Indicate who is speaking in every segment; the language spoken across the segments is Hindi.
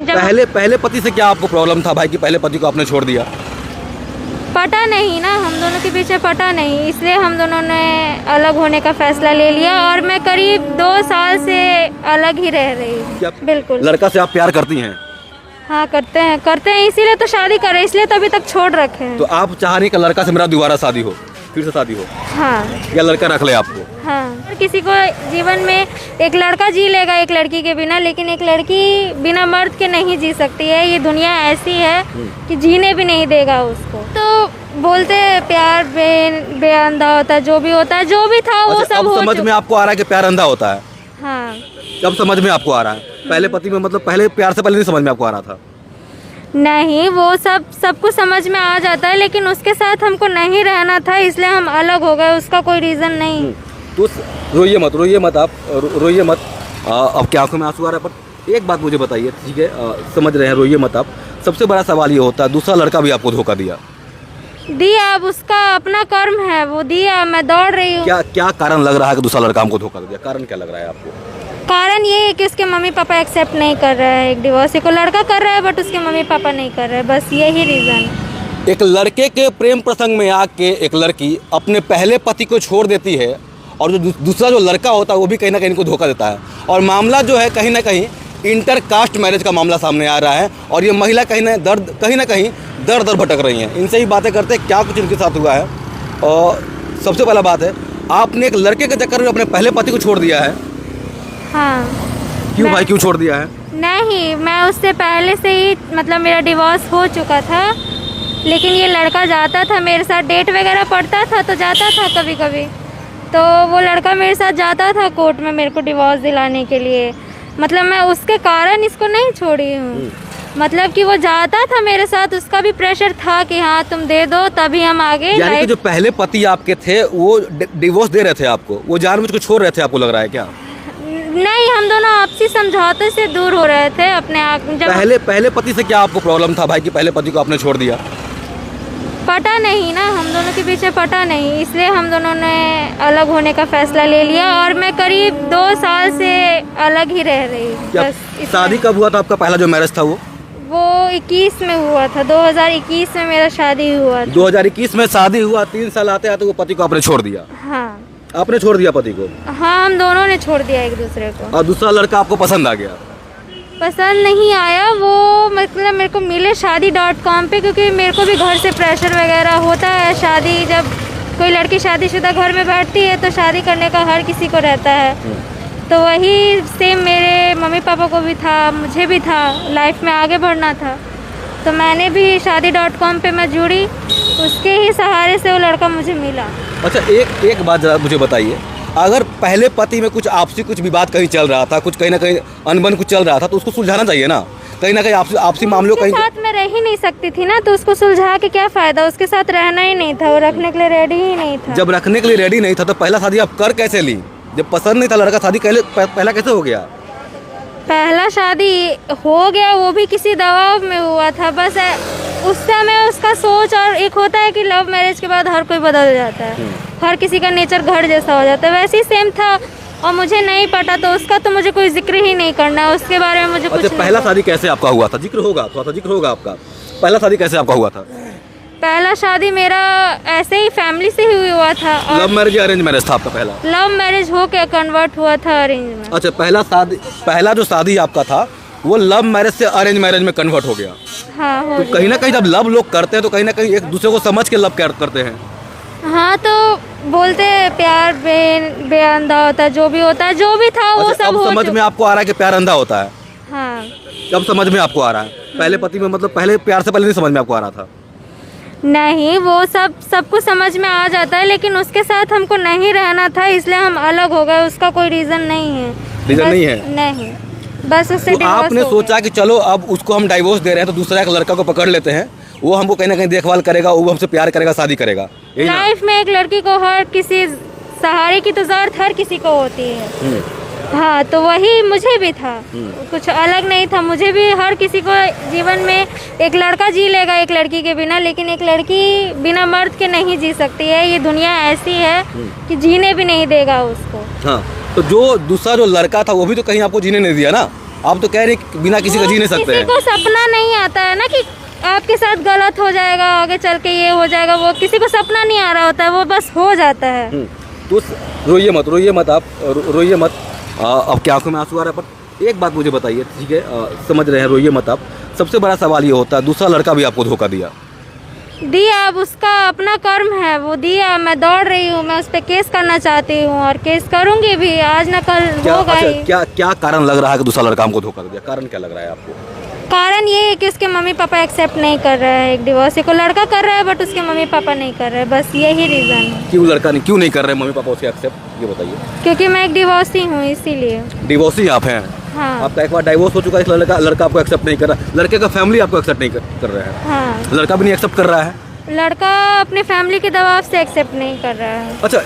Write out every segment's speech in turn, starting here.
Speaker 1: पहले पति से क्या आपको प्रॉब्लम था भाई कि पहले पति को आपने छोड़ दिया?
Speaker 2: पता नहीं ना, हम दोनों के पीछे पता नहीं, इसलिए हम दोनों ने अलग होने का फैसला ले लिया और मैं करीब 2 साल से अलग ही रह रही हूँ। बिल्कुल।
Speaker 1: लड़का से आप प्यार करती हैं?
Speaker 2: हाँ करते हैं, इसीलिए तो शादी कर रहे हैं, इसलिए तो अभी तक छोड़ रखे हैं।
Speaker 1: तो आप चाह रही कि लड़का से मेरा दोबारा शादी हो, फिर से शादी हो?
Speaker 2: हाँ।
Speaker 1: या लड़का रख ले आपको?
Speaker 2: हाँ, किसी को जीवन में एक लड़का जी लेगा एक लड़की के बिना, लेकिन एक लड़की बिना मर्द के नहीं जी सकती है। ये दुनिया ऐसी है कि जीने भी नहीं देगा उसको। तो बोलते हैं प्यार बेअंधा होता है, जो भी होता है, जो भी था वो सब
Speaker 1: अब समझ में आपको आ रहा है कि प्यार अंधा होता है?
Speaker 2: हाँ।
Speaker 1: अब समझ में आपको आ रहा है? पहले पति में मतलब पहले प्यार से पहले नहीं समझ में आपको आ रहा था?
Speaker 2: नहीं, वो सब कुछ समझ में आ जाता है, लेकिन उसके साथ हमको नहीं रहना था, इसलिए हम अलग हो गए। उसका कोई रीज़न नहीं।
Speaker 1: तो रोइए मत आप, रोइए मत। अब क्या आंखों में आंसू आ रहा है? पर एक बात मुझे बताइए, ठीक है, समझ रहे हैं, रोइए मत आप। सबसे बड़ा सवाल ये होता है, दूसरा लड़का भी आपको धोखा दिया?
Speaker 2: अब उसका अपना कर्म है, वो दिया, मैं दौड़ रही हूँ।
Speaker 1: क्या कारण लग रहा है कि दूसरा लड़का हमको धोखा दिया? कारण क्या लग रहा है आपको?
Speaker 2: कारण ये है कि उसके मम्मी पापा एक्सेप्ट नहीं कर रहे हैं एक डिवोर्स को। लड़का कर रहा है बट उसके मम्मी पापा नहीं कर रहे, बस यही रीज़न है।
Speaker 1: एक लड़के के प्रेम प्रसंग में आके एक लड़की अपने पहले पति को छोड़ देती है और जो दूसरा जो लड़का होता है वो भी कहीं ना कहीं इनको धोखा देता है। और मामला जो है कहीं ना कहीं इंटर कास्ट मैरिज का मामला सामने आ रहा है और ये महिला कहीं ना कहीं दर दर भटक रही हैं। इनसे ही बातें करते हैं क्या कुछ इनके साथ हुआ है। और सबसे पहला बात है, आपने एक लड़के के चक्कर में अपने पहले पति को छोड़ दिया है।
Speaker 2: हाँ।
Speaker 1: क्यों भाई, क्यों छोड़ दिया है?
Speaker 2: नहीं, मैं उससे पहले से ही मतलब मेरा डिवोर्स हो चुका था, लेकिन ये लड़का जाता था मेरे साथ, डेट वगैरह पड़ता था तो जाता था कभी कभी। तो वो लड़का मेरे साथ जाता था कोर्ट में मेरे को डिवोर्स दिलाने के लिए। मतलब मैं उसके कारण इसको नहीं छोड़ी हूँ, मतलब कि वो जाता था मेरे साथ, उसका भी प्रेशर था कि हाँ तुम दे दो तभी हम आगे।
Speaker 1: यानी कि जो पहले पति आपके थे वो डिवोर्स दे रहे थे आपको, वो जानबूझ के छोड़ रहे थे आपको, लग रहा है क्या?
Speaker 2: नहीं, हम दोनों आपसी समझौते से दूर हो रहे थे अपने आप। जब
Speaker 1: पहले पति से क्या आपको प्रॉब्लम था भाई कि पहले पति को आपने छोड़ दिया?
Speaker 2: पता नहीं ना, हम दोनों के पीछे पता नहीं, इसलिए हम दोनों ने अलग होने का फैसला ले लिया और मैं करीब 2 साल से अलग ही रह रही हूँ।
Speaker 1: शादी कब हुआ था आपका पहला जो मैरिज था?
Speaker 2: वो 21 में हुआ था, 2021 में मेरा शादी हुआ था।
Speaker 1: 2021 में शादी हुआ, 3 साल आते आते वो पति को आपने छोड़ दिया?
Speaker 2: हाँ।
Speaker 1: आपने छोड़ दिया पति को?
Speaker 2: हाँ, हम दोनों ने छोड़ दिया एक दूसरे को।
Speaker 1: और दूसरा लड़का आपको पसंद आ गया?
Speaker 2: पसंद नहीं आया, वो मतलब मेरे को मिले शादी.com पे, क्योंकि मेरे को भी घर से प्रेशर वगैरह होता है। शादी, जब कोई लड़की शादीशुदा घर में बैठती है तो शादी करने का हर किसी को रहता है। तो वही सेम मेरे मम्मी पापा को भी था, मुझे भी था, लाइफ में आगे बढ़ना था। तो मैंने भी शादी.com पे मैं जुड़ी, उसके ही सहारे से वो लड़का मुझे मिला।
Speaker 1: अच्छा, एक बात जरा मुझे बताइए, अगर पहले पति में कुछ आपसी कुछ विवाद कहीं चल रहा था, कुछ कहीं ना कहीं अनबन कुछ चल रहा था, तो उसको सुलझाना चाहिए ना? कहीं ना कहीं आपसी मामलों कहीं
Speaker 2: साथ में रह ही नहीं सकती थी ना, तो उसको सुलझा के क्या फायदा? उसके साथ रहना ही नहीं था, वो रखने के लिए रेडी ही नहीं था।
Speaker 1: जब रखने के लिए रेडी नहीं था तो पहला शादी आप कर कैसे ली? जब पसंद नहीं था लड़का, शादी पहला कैसे हो गया?
Speaker 2: पहला शादी हो गया, वो भी किसी दबाव में हुआ था। बस उस समय उसका सोच, और एक होता है कि लव मैरिज के बाद हर कोई बदल जाता है, हर किसी का नेचर घर जैसा हो जाता है, वैसे ही सेम था। और मुझे नहीं पता तो उसका तो मुझे कोई जिक्र ही नहीं करना, उसके बारे में मुझे कुछ।
Speaker 1: पहला शादी कैसे आपका हुआ था? जिक्र होगा, थोड़ा सा जिक्र होगा आपका। पहला शादी कैसे आपका हुआ था?
Speaker 2: पहला शादी मेरा ऐसे ही फैमिली से ही हुआ था।
Speaker 1: लव मैरिज या अरेंज मैरिज था आपका पहला?
Speaker 2: लव मैरिज हो के कन्वर्ट हुआ था अरेंज में।
Speaker 1: अच्छा, पहला जो शादी आपका था वो लव मैरिज से अरेंज मैरिज में कन्वर्ट हो गया?
Speaker 2: हाँ, हो
Speaker 1: तो कहीं ना कहीं जब लव लोग करते हैं तो कहीं ना कहीं एक दूसरे को समझ के लव करते हैं।
Speaker 2: हाँ, तो बोलते हैं प्यार बेअंधा होता है, जो भी होता है, जो भी था वो सब।
Speaker 1: अब समझ में आपको आ रहा है कि प्यार अंधा होता है?
Speaker 2: हाँ।
Speaker 1: अब समझ में आपको आ रहा है? पहले पति में मतलब पहले प्यार से पहले नहीं समझ में आपको आ रहा था?
Speaker 2: नहीं, वो सब कुछ समझ में आ जाता है, लेकिन उसके साथ हमको नहीं रहना था, इसलिए हम अलग हो गए। उसका कोई रीज़न नहीं है।
Speaker 1: रीज़न नहीं है?
Speaker 2: नहीं, बस उससे
Speaker 1: तो आपने सोचा कि चलो अब उसको हम डाइवोर्स दे रहे हैं तो दूसरा एक लड़का को पकड़ लेते हैं, वो हमको कहीं ना कहीं देखभाल करेगा, वो हमसे प्यार करेगा, शादी करेगा।
Speaker 2: लाइफ में एक लड़की को हर किसी सहारे की तो जरूरत हर किसी को होती है। हाँ, तो वही मुझे भी था, कुछ अलग नहीं था। मुझे भी हर किसी को जीवन में एक लड़का जी लेगा एक लड़की के बिना, लेकिन एक लड़की बिना मर्द के नहीं जी सकती है। ये दुनिया ऐसी है कि जीने भी नहीं देगा उसको।
Speaker 1: हाँ, तो जो दूसरा जो लड़का था वो भी तो कहीं आपको जीने नहीं दिया ना? आप तो कह रहे हैं कि बिना किसी का जी नहीं सकते
Speaker 2: किसी
Speaker 1: हैं।
Speaker 2: को सपना नहीं आता है ना कि आपके साथ गलत हो जाएगा, आगे चल के ये हो जाएगा, वो किसी को सपना नहीं आ रहा होता है, वो बस हो जाता है।
Speaker 1: तो रोइए मत आप, रोइए मत। अब क्या आंखों में आंसू आ रहा है, पर एक बात मुझे बताइए, ठीक है, समझ रहे हैं, रोइए मत आप। सबसे बड़ा सवाल ये होता है, दूसरा लड़का भी आपको धोखा दिया।
Speaker 2: अब उसका अपना कर्म है, वो दिया, मैं दौड़ रही हूँ, मैं उस पर केस करना चाहती हूँ और केस करूँगी भी, आज न कल होगा ही।
Speaker 1: क्या कारण लग रहा है कि दूसरा लड़का हमको धोखा दिया? कारण क्या लग रहा है आपको?
Speaker 2: कारण ये है कि उसके मम्मी पापा एक्सेप्ट नहीं कर रहे हैं एक डिवोर्स को। लड़का कर रहा है बट उसके मम्मी पापा नहीं कर रहे हैं, बस यही रीज़न है।
Speaker 1: क्यों नहीं कर रहे मम्मी पापा उसे एक्सेप्ट, ये बताइए।
Speaker 2: क्योंकि मैं एक डिवोर्सी हूँ, इसीलिए।
Speaker 1: डिवोर्सी आप हैं?
Speaker 2: हाँ।
Speaker 1: आपका एक बार डाइवोर्स हो चुका है, लड़का आपको एक्सेप्ट नहीं कर रहा, लड़के का फैमिली आपको एक्सेप्ट नहीं कर रहा है।
Speaker 2: हाँ।
Speaker 1: लड़का भी नहीं एक्सेप्ट कर रहा है?
Speaker 2: लड़का अपने फैमिली के दबाव से एक्सेप्ट नहीं कर रहा है।
Speaker 1: अच्छा,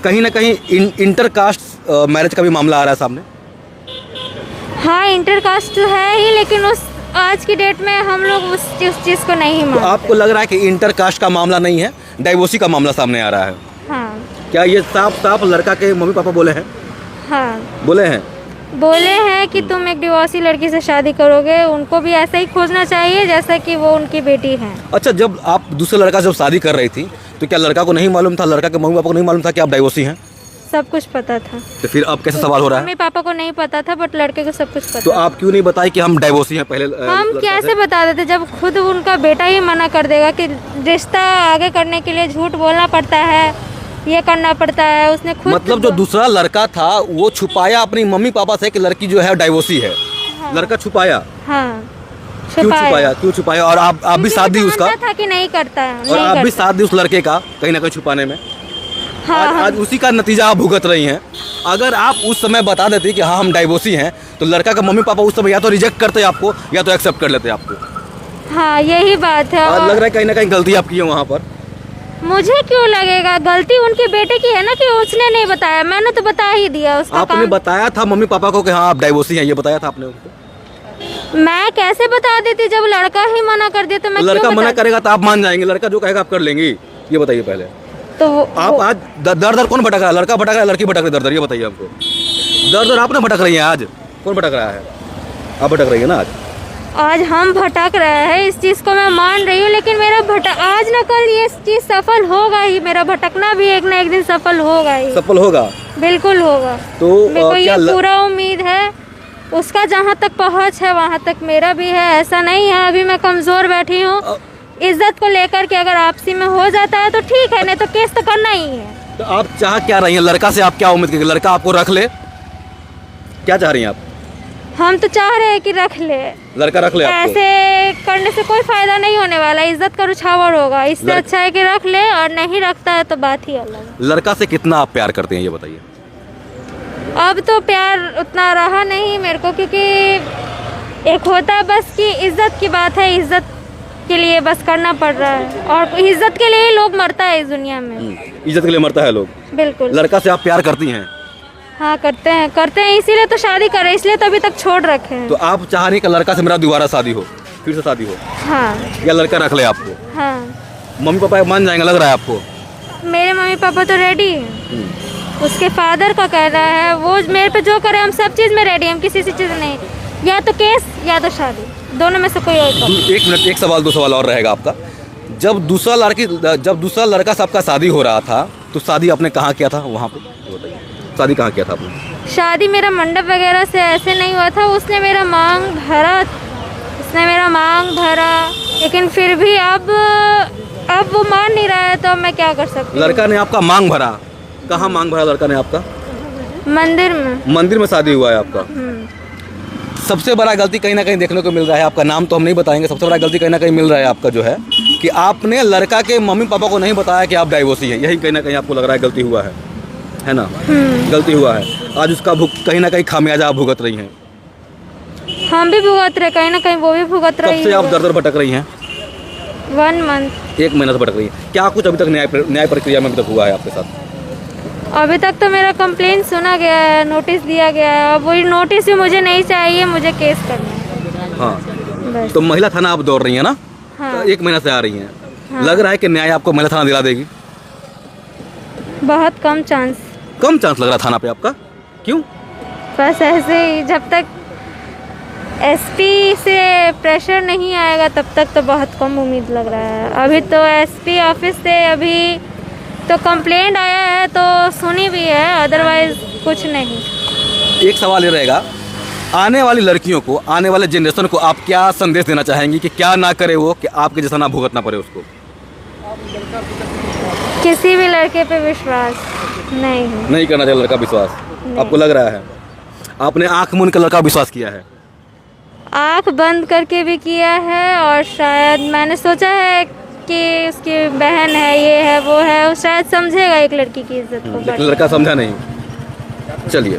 Speaker 1: कहीं ना कहीं इंटर कास्ट मैरिज का भी मामला आ रहा है सामने?
Speaker 2: हाँ, इंटर कास्ट तो है ही, लेकिन उस आज की डेट में हम लोग उस चीज़ को नहीं
Speaker 1: तो
Speaker 2: मानते।
Speaker 1: आपको लग रहा है कि इंटर कास्ट का मामला नहीं है, डाइवोर्सी का मामला सामने आ रहा है?
Speaker 2: हाँ।
Speaker 1: क्या ये साफ लड़का के मम्मी पापा बोले हैं?
Speaker 2: हाँ, बोले हैं कि तुम एक डिवोर्सी लड़की से शादी करोगे, उनको भी ऐसा ही खोजना चाहिए जैसा कि वो उनकी बेटी है।
Speaker 1: अच्छा, जब आप दूसरे लड़का जब शादी कर रही थी तो क्या लड़का को नहीं मालूम था, लड़का के मम्मी पापा को नहीं मालूम था कि आप डाइवोर्सी हैं?
Speaker 2: सब कुछ पता था।
Speaker 1: तो फिर अब कैसे सवाल हो रहा है?
Speaker 2: मम्मी पापा को नहीं पता था बट लड़के को सब कुछ पता।
Speaker 1: तो आप क्यों नहीं बताए कि हम डाइवोर्सी हैं पहले?
Speaker 2: हम कैसे बता देते जब खुद उनका बेटा ही मना कर देगा कि रिश्ता आगे करने के लिए झूठ बोलना पड़ता है, ये करना पड़ता है। उसने खुद
Speaker 1: मतलब जो दूसरा लड़का था वो छुपाया अपनी मम्मी पापा से कि लड़की जो है डाइवोर्सी है। हाँ। लड़का छुपाया?
Speaker 2: हाँ,
Speaker 1: क्यों छुपाया? और आप भी साथ दी उसका?
Speaker 2: था कि नहीं करता है,
Speaker 1: और आप भी साथ दी उस लड़के का कहीं ना कहीं छुपाने में?
Speaker 2: हाँ,
Speaker 1: आज उसी का नतीजा आप भुगत रही हैं। अगर आप उस समय बता देती कि हाँ हम डाइवोर्सी हैं, तो लड़का का मम्मी पापा उस समय या तो रिजेक्ट करते आपको या तो एक्सेप्ट कर लेते आपको।
Speaker 2: हाँ, यही बात है।
Speaker 1: और लग रहा है कहीं ना कहीं गलती आपकी है वहाँ पर।
Speaker 2: मुझे क्यों लगेगा गलती? उनके बेटे की है ना कि उसने नहीं बताया, मैंने तो बता ही दिया उसका।
Speaker 1: आपने बताया था मम्मी पापा को कि हाँ आप डाइवोर्सी हैं, ये बताया था आपने उनको?
Speaker 2: मैं कैसे बता देती जब लड़का ही मना कर दिया? तो मैं
Speaker 1: लड़का मना करेगा तो आप मान जाएंगे? लड़का जो कहेगा आप कर लेंगी? ये बताइए पहले।
Speaker 2: तो
Speaker 1: आप आज दर कौन भटक रहा है? लड़का भटक रहा है, लड़की भटक रही है? दर ये बताइए हमको। दर आपने भटक रही है आज, कौन भटक रहा है? आप भटक रही है ना
Speaker 2: आज हम भटक रहे हैं, इस चीज़ को मैं मान रही हूँ, लेकिन मेरा आज न कल ये चीज़ सफल होगा ही। मेरा भटकना भी एक ना एक दिन सफल होगा ही।
Speaker 1: सफल होगा? बिल्कुल
Speaker 2: होगा। तो मेरे को ये पूरा उम्मीद है। उसका जहाँ तक पहुँच है वहाँ तक मेरा भी है। ऐसा नहीं है अभी मैं कमज़ोर बैठी हूँ। इज्जत को लेकर के अगर आपसी में हो जाता है तो ठीक है, नहीं तो केस तो करना ही है।
Speaker 1: तो आप चाह क्या रही हैं? लड़का से आप क्या उम्मीद करेंगे? लड़का आपको रख ले? क्या चाह रही हैं आप?
Speaker 2: हम तो चाह रहे हैं कि रख ले,
Speaker 1: लड़का रख ले आपको।
Speaker 2: ऐसे करने से कोई फायदा नहीं होने वाला, इज्जत का रुझावर होगा। इससे अच्छा है कि रख ले, और नहीं रखता है तो बात ही अलग है।
Speaker 1: लड़का से कितना आप प्यार करते हैं ये बताइए?
Speaker 2: अब तो प्यार उतना रहा नहीं मेरे को, क्योंकि एक होता है बस कि इज्जत की बात है, इज्जत के लिए बस करना पड़ रहा है, और इज्जत के लिए लोग मरता है इस दुनिया में।
Speaker 1: इज्जत के लिए मरता है लोग?
Speaker 2: बिल्कुल।
Speaker 1: लड़का से आप प्यार करती हैं?
Speaker 2: हाँ, करते हैं, इसीलिए तो शादी कर रहे, इसलिए तो अभी तक छोड़ रखे हैं।
Speaker 1: तो आप चाह रही हैं कि लड़का से मेरा दोबारा शादी हो, फिर से शादी हो?
Speaker 2: हाँ।
Speaker 1: या लड़का रख ले आपको?
Speaker 2: हाँ।
Speaker 1: मम्मी पापा मान जाएंगे लग रहा है आपको?
Speaker 2: मेरे मम्मी पापा तो रेडी हैं। उसके फादर का कहना है, वो मेरे पे जो करे हम सब चीज़ में रेडी, हम किसी चीज़ नहीं, या तो केस या तो शादी, दोनों में से कोई और।
Speaker 1: एक मिनट, एक सवाल, दो सवाल और रहेगा आपका। जब दूसरा लड़का से आपका शादी हो रहा था तो शादी आपने कहाँ किया था? वहाँ पे बताइए, शादी कहाँ किया था आपने?
Speaker 2: शादी मेरा मंडप वगैरह से ऐसे नहीं हुआ था। उसने मेरा मांग भरा, लेकिन फिर भी अब वो मान नहीं रहा है, तो मैं क्या कर सकती हूँ।
Speaker 1: लड़का ने आपका मांग भरा? कहाँ मांग भरा लड़का ने आपका?
Speaker 2: मंदिर में।
Speaker 1: मंदिर में शादी हुआ है आपका? सबसे बड़ा गलती कहीं ना कहीं देखने को मिल रहा है, आपका नाम तो हम नहीं बताएंगे, सबसे बड़ा गलती कहीं ना कहीं मिल रहा है आपका जो है कि आपने लड़का के मम्मी पापा को नहीं बताया कि आप डाइवोर्सी हैं। यही कहीं ना कहीं आपको लग रहा है गलती हुआ है ना? गलती हुआ है। आज उसका कहीं ना कहीं खामियाजा आप भुगत रही हैं।
Speaker 2: हम भी भुगत रहे, कहीं ना कहीं वो भी भुगत रही है।
Speaker 1: कब से आप दर भटक रही हैं?
Speaker 2: 1 मंथ।
Speaker 1: 1 महीना से भटक रही हैं। क्या कुछ अभी तक न्याय प्रक्रिया में अभी तक हुआ है आपके साथ?
Speaker 2: अभी तक तो मेरा कंप्लेंट सुना गया है, नोटिस दिया गया है। अब वही नोटिस भी मुझे नहीं चाहिए, मुझे केस करना है।
Speaker 1: हाँ,
Speaker 2: बस।
Speaker 1: तो महिला थाना आप दौड़ रही हैं ना?
Speaker 2: हाँ।
Speaker 1: तो 1 महीना से आ रही हैं।
Speaker 2: हाँ।
Speaker 1: लग रहा है कि न्याय आपको महिला थाना दिला देगी?
Speaker 2: बहुत कम चांस।
Speaker 1: कम चांस लग रहा थाना पे आपका? क्यों?
Speaker 2: बस ऐसे ही, जब तक एसपी से प्रेशर नहीं आएगा तब तक तो बहुत कम उम्मीद लग रहा है। अभी तो एसपी ऑफिस से अभी तो कंप्लेंट आया है तो सुनी भी है, अदरवाइज कुछ नहीं।
Speaker 1: एक सवाल ये रहेगा, आने वाली लड़कियों को, आने वाले जनरेशन को आप क्या संदेश देना चाहेंगी कि क्या ना करे वो, कि आपके जैसा ना भुगतना पड़े उसको?
Speaker 2: किसी भी लड़के पे विश्वास नहीं
Speaker 1: करना चाहिए लड़का विश्वास। आपको लग रहा है आपने आंख मूंद कर लड़का विश्वास किया है?
Speaker 2: आँख बंद करके भी किया है, और शायद मैंने सोचा है कि उसकी बहन है, ये है वो है, वो शायद समझेगा एक लड़की की इज्जत को।
Speaker 1: लेकिन लड़का समझा नहीं। चलिए।